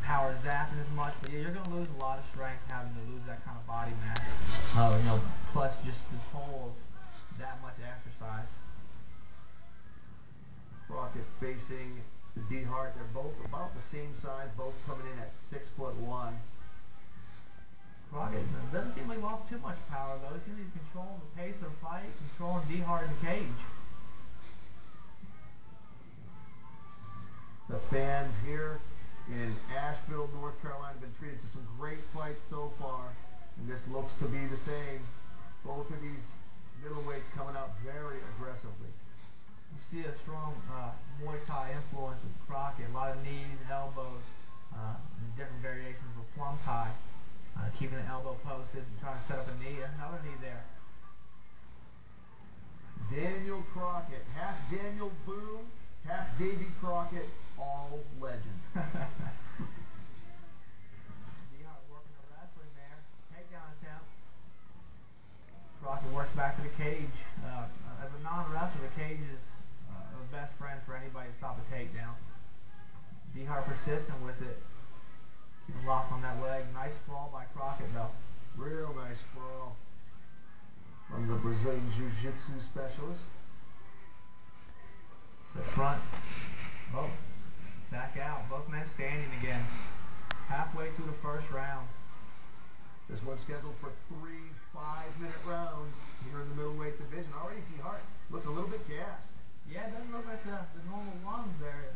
power zapping as much, but yeah, you're gonna lose a lot of strength having to lose that kind of body mass. Plus just the toll of that much exercise. Crockett facing the dehart. They're both about the same size, both coming in at 6'1". Crockett doesn't seem like he lost too much power though. He seems to be controlling the pace of the fight, controlling dehart in the cage. The fans here in Asheville, North Carolina, have been treated to some great fights so far, and this looks to be the same. Both of these middleweights coming out very aggressively. You see a strong Muay Thai influence with Crockett. A lot of knees, elbows, and different variations of plum Thai. Keeping the elbow posted and trying to set up a knee. Another knee there. Daniel Crockett, half Daniel Boone, half Davy Crockett, all legend. Dehart working the wrestling there. Takedown attempt. Crockett works back to the cage. As a non-wrestler, the cage is a best friend for anybody to stop a takedown. Dehart persistent with it. Keeping locked on that leg. Nice sprawl by Crockett though. Real nice sprawl from the Brazilian Jiu-Jitsu specialist. To front. Oh, back out. Both men standing again. Halfway through the first round. This one's scheduled for 3 5-minute rounds here in the middleweight division. Already dehart looks a little bit gassed. Yeah, it doesn't look like the normal ones there.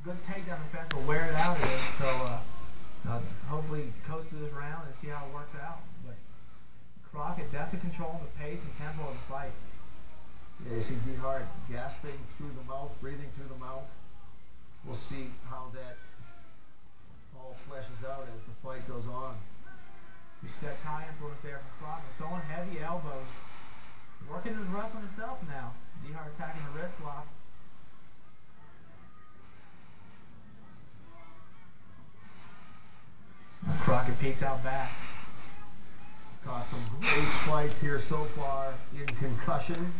Good takedown defense will wear it out again. So hopefully coast through this round and see how it works out. But Crockett definitely controlling the pace and tempo of the fight. Yeah, you see dehart gasping through the mouth, breathing through the mouth. We'll see how that all fleshes out as the fight goes on. You see that Thai influence there from Crockett, throwing heavy elbows. Working his wrestling himself now. Dehart attacking the wrist lock. Crockett peeks out back. Caught some great fights here so far in concussion.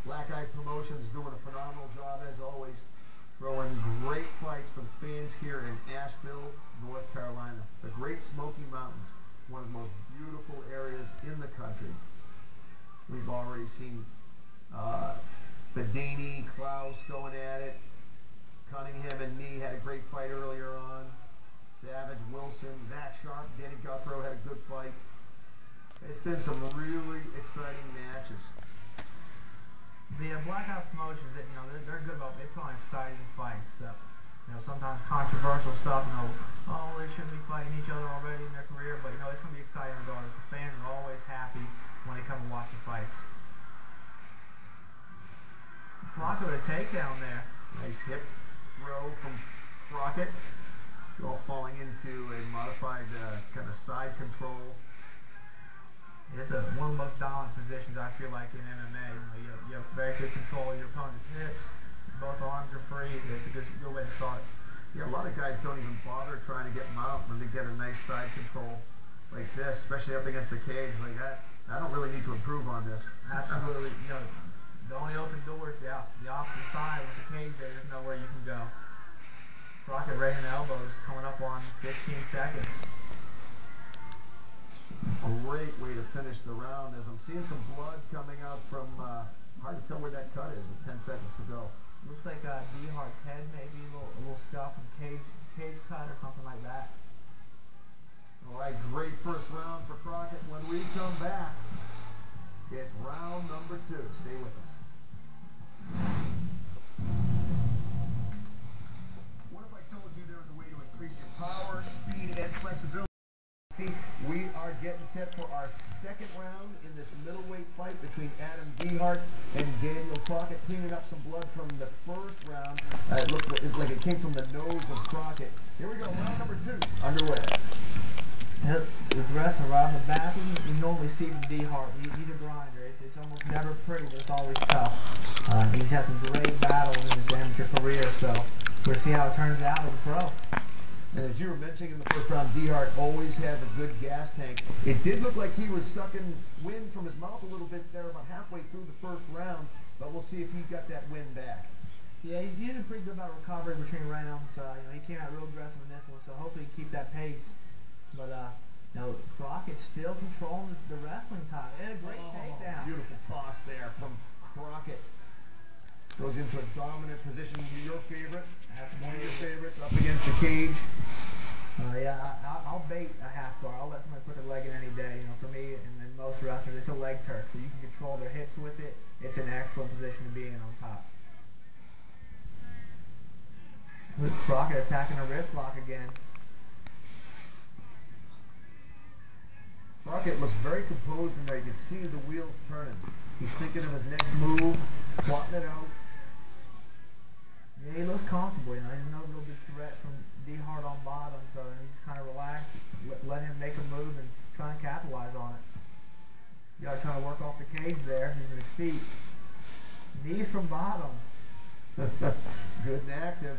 Black Eye Promotions doing a phenomenal job as always. Throwing great fights for the fans here in Asheville, North Carolina. The Great Smoky Mountains, one of the most beautiful areas in the country. We've already seen Bedini, Klaus going at it. Cunningham and Nee had a great fight earlier on. Savage, Wilson, Zach Sharp, Danny Guthrow had a good fight. It's been some really exciting matches. The Black Eye Promotions, they're good about, they put on exciting fights. Sometimes controversial stuff, oh, they shouldn't be fighting each other already in their career, but it's going to be exciting regardless. The fans are always happy when they come and watch the fights. Crockett with a takedown there. Nice hip throw from Crockett. All falling into a modified kind of side control. It's one of the most dominant positions I feel like in MMA. You have very good control of your opponent's hips. Both arms are free. It's a good way to start. Yeah, a lot of guys don't even bother trying to get mount when they get a nice side control like this, especially up against the cage. Like I don't really need to improve on this. Absolutely. The only open door is the opposite side. With the cage there's nowhere you can go. Crockett raising elbows, coming up on 15 seconds. Great way to finish the round as I'm seeing some blood coming out from, hard to tell where that cut is with 10 seconds to go. Looks like Dehart's head, maybe a little scuff and cage cut or something like that. All right, great first round for Crockett. When we come back, it's round number 2. Stay with us. What if I told you there was a way to increase your power, speed, and flexibility? We are getting set for our second round in this middleweight fight between Adam Dehart and Daniel Crockett, cleaning up some blood from the first round. It looked like it came from the nose of Crockett. Here we go, round number 2 underway. Aggressive right off the bat. You normally see from Dehart. He's a grinder. It's almost never pretty, but it's always tough. He's had some great battles in his amateur career, so we'll see how it turns out as a pro. And as you were mentioning in the first round, Dehart always has a good gas tank. It did look like he was sucking wind from his mouth a little bit there about halfway through the first round, but we'll see if he got that wind back. Yeah, he's usually pretty good about recovery between rounds. He came out real aggressive in this one, so hopefully he can keep that pace. But Crockett's still controlling the wrestling time. And a great takedown. Beautiful toss there from Crockett. Goes into a dominant position. Your favorite? One of your favorites up against the cage. I'll bait a half guard. I'll let somebody put their leg in any day. For me and most wrestlers, it's a leg turk, so you can control their hips with it. It's an excellent position to be in on top. Look, Crockett attacking a wrist lock again. Crockett looks very composed in there. You can see the wheels turning. He's thinking of his next move, plotting it out. Yeah, he looks comfortable. He's no real big threat from dehart on bottom, so he's kind of relaxed. Let him make a move and try and capitalize on it. Trying to work off the cage there using his feet. Knees from bottom. Good and active.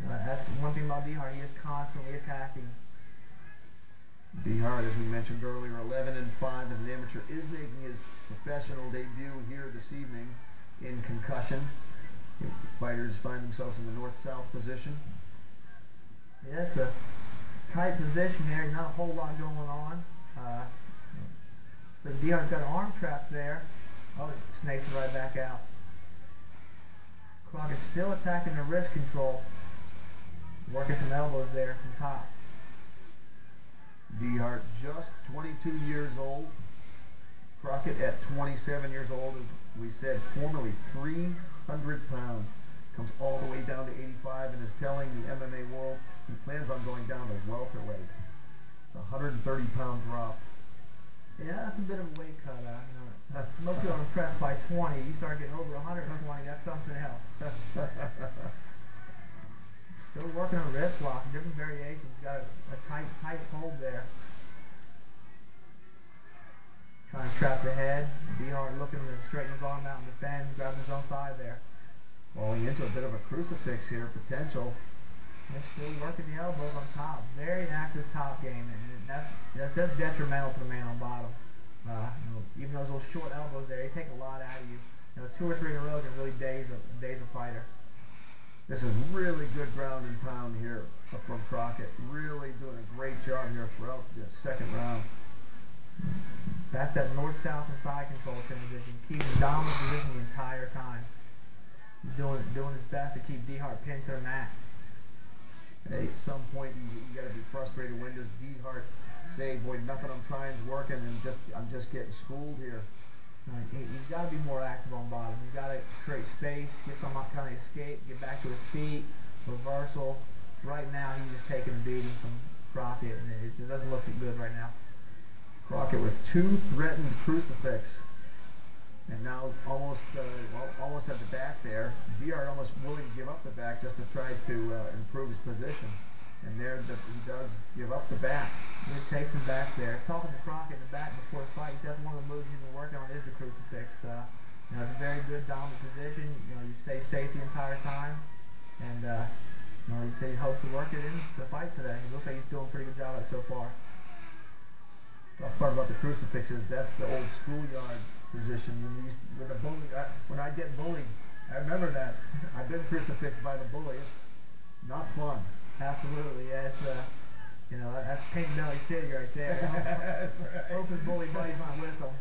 That's one thing about dehart. He is constantly attacking. dehart, as we mentioned earlier, 11-5 as an amateur, is making his professional debut here this evening in concussion. Fighters find themselves in the north-south position. Yeah, it's a tight position here. Not a whole lot going on. So dehart's got an arm trap there. Oh, it snakes it right back out. Crockett's still attacking the wrist control. Working some elbows there from top. dehart just 22 years old. Crockett at 27 years old, as we said, formerly 300 pounds. Comes all the way down to 85 and is telling the MMA world he plans on going down to welterweight. It's a 130-pound drop. Yeah, that's a bit of a weight cut. Most people are impressed by 20. You start getting over 120, that's something else. Still working on wrist lock, different variations. Got a tight hold there. Trying to trap the head. dehart looking to straighten his arm out and defend, grabbing his own thigh there. Falling into a bit of a crucifix here, potential. They're still working the elbows on top. Very active top game, and that's detrimental to the man on bottom. Even those little short elbows there, they take a lot out of you. 2 or 3 in a row can really daze a fighter. This is really good ground and pound here from Crockett. Really doing a great job here throughout the second round. That's that north-south and side control transition. Keeping dominant position the entire time. He's doing his best to keep dehart pinned to the mat. Hey, at some point you got to be frustrated. When does dehart say, "Boy, nothing I'm trying is working, and I'm just getting schooled here"? He's got to be more active on bottom. He's got to create space, get some kind of escape, get back to his feet, reversal. Right now, he's just taking a beating from Crockett, and it just doesn't look good right now. Crockett with 2 threatened crucifix, and now almost at the back there. dehart almost willing to give up the back just to try to improve his position. And there he does give up the back. It takes him back there. Talking to Crockett in the back before the fight, he says that's one of the moves he's been working on is the crucifix. It's a very good dominant position. You stay safe the entire time, and he said he hopes to work it into the fight today. He looks like he's doing a pretty good job at it so far. The tough part about the crucifix is that's the old schoolyard position. When I get bullied, I remember that. I've been crucifixed by the bully. It's not fun. Absolutely, yeah. It's that's Paint Belly City right there. That's right. Hope his bully buddy's not with him.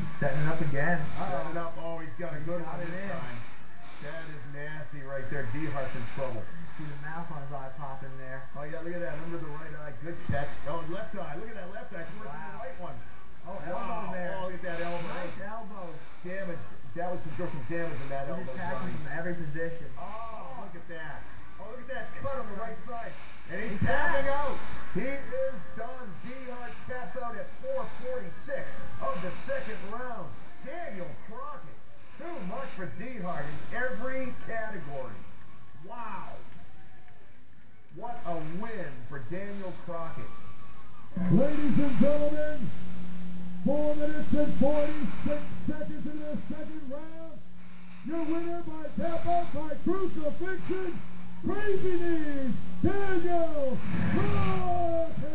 He's setting it up again. Setting it up. Oh, he's got a good one this time. That is nasty right there. dehart's in trouble. See the mouth on his eye popping there. Oh yeah, look at that. Under the right eye. Good catch. Oh, left eye. Look at that left eye. It's worse than the right one. Oh, elbow there. Oh, look at that elbow. Nice elbow. Damage. There's some damage in that elbow. He's attacking from every position. Oh, look at that. Oh, look at that cut on the right side. And he's tapping out. He is done. dehart taps out at 4:46 of the second round. Daniel Crockett. Too much for dehart in every category. Wow. What a win for Daniel Crockett. Ladies and gentlemen, 4 minutes and 46 seconds into the second round, your winner by tap out by crucifixion, Crazy Knees, Daniel Crockett!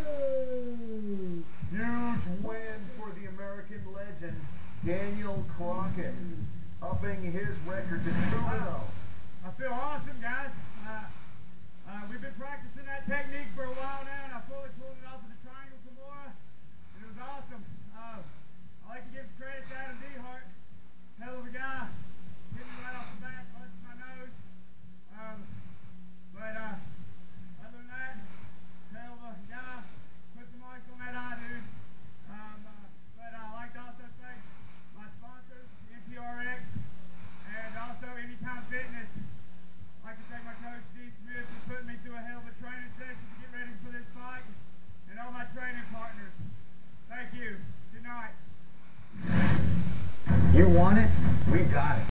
Huge win for the American legend, Daniel Crockett. upping his record to 2-0. I feel awesome, guys. We've been practicing that technique for a while now, and I fully pulled it off of the triangle Kimura, and it was awesome. I like to give credit to Adam Dehart. Hell of a guy. Hit me right off the bat, busted my nose. But other than that, hell of a guy. Put the marks on that eye, dude. But I like to also thank my sponsors, NPRX, and also Anytime Fitness. I'd like to thank my coach, D. Smith, for putting me through a hell of a training session to get ready for this fight, and all my training partners. Thank you. Good night. You want it, we got it.